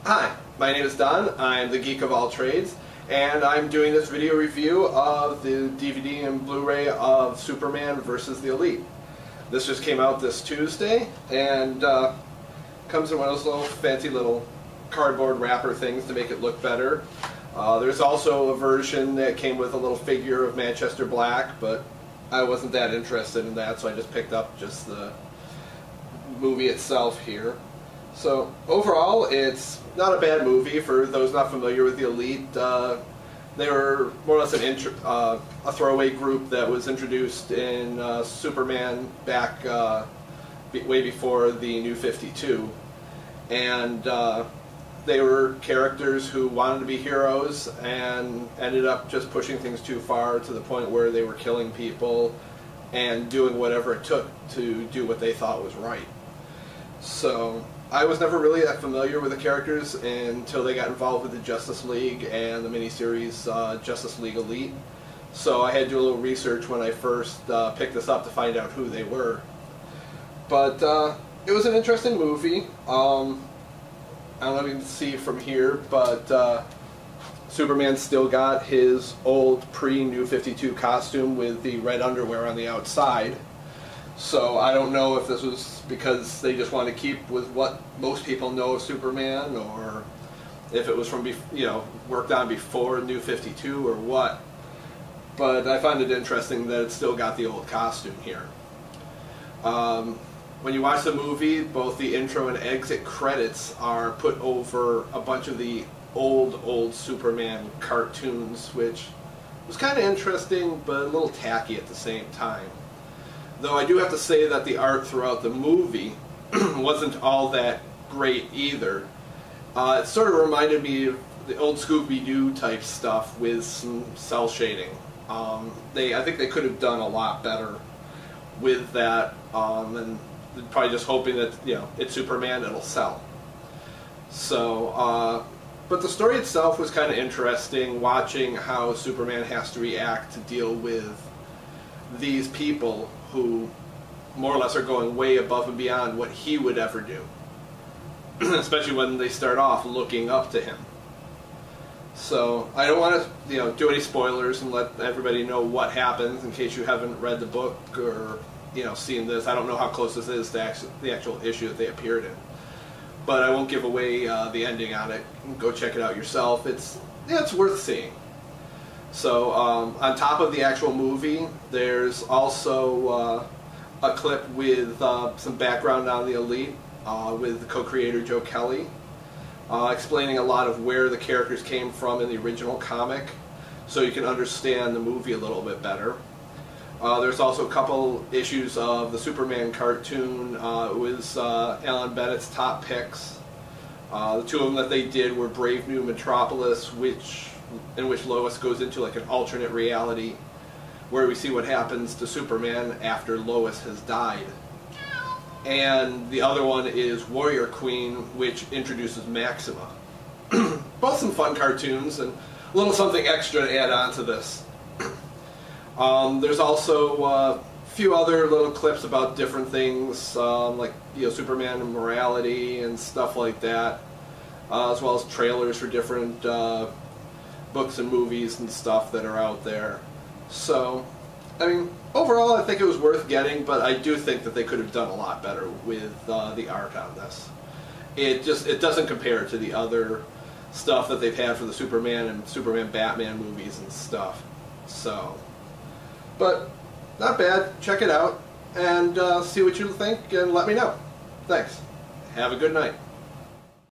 Hi, my name is Don. I'm the geek of all trades, and I'm doing this video review of the DVD and Blu-ray of Superman versus the Elite. This just came out this Tuesday, and comes in one of those little fancy little cardboard wrapper things to make it look better. There's also a version that came with a little figure of Manchester Black, but I wasn't that interested in that, so I just picked up just the movie itself here. So overall, it's not a bad movie for those not familiar with the Elite. They were more or less a throwaway group that was introduced in Superman back way before the New 52, and they were characters who wanted to be heroes and ended up just pushing things too far to the point where they were killing people and doing whatever it took to do what they thought was right. So I was never really that familiar with the characters until they got involved with the Justice League and the miniseries Justice League Elite. So I had to do a little research when I first picked this up to find out who they were. But it was an interesting movie. I don't know if you can see from here, but Superman still got his old pre-New 52 costume with the red underwear on the outside. So I don't know if this was because they just wanted to keep with what most people know of Superman, or if it was from worked on before New 52 or what. But I find it interesting that it still got the old costume here. When you watch the movie, both the intro and exit credits are put over a bunch of the old Superman cartoons, which was kind of interesting but a little tacky at the same time. Though I do have to say that the art throughout the movie wasn't all that great either. It sort of reminded me of the old Scooby-Doo type stuff with some cell shading. I think they could have done a lot better with that, and probably just hoping that, it's Superman, it'll sell. So, but the story itself was kind of interesting, watching how Superman has to react to deal with these people who more or less are going way above and beyond what he would ever do. Especially when they start off looking up to him. So I don't want to do any spoilers and let everybody know what happens in case you haven't read the book or seen this. I don't know how close this is to the actual issue that they appeared in. But I won't give away the ending on it. Go check it out yourself. It's worth seeing. So on top of the actual movie, there's also a clip with some background on the Elite with the co-creator Joe Kelly, explaining a lot of where the characters came from in the original comic, so you can understand the movie a little bit better. There's also a couple issues of the Superman cartoon. It was Alan Bennett's top picks. The two of them that they did were Brave New Metropolis, in which Lois goes into like an alternate reality where we see what happens to Superman after Lois has died. And the other one is Warrior Queen, which introduces Maxima. Both some fun cartoons and a little something extra to add on to this. There's also a few other little clips about different things, like Superman and morality and stuff like that, as well as trailers for different books and movies and stuff that are out there. So, I mean, overall I think it was worth getting, but I do think that they could have done a lot better with the art on this. It doesn't compare to the other stuff that they've had for the Superman and Superman Batman movies and stuff. So, but not bad. Check it out and see what you think and let me know. Thanks. Have a good night.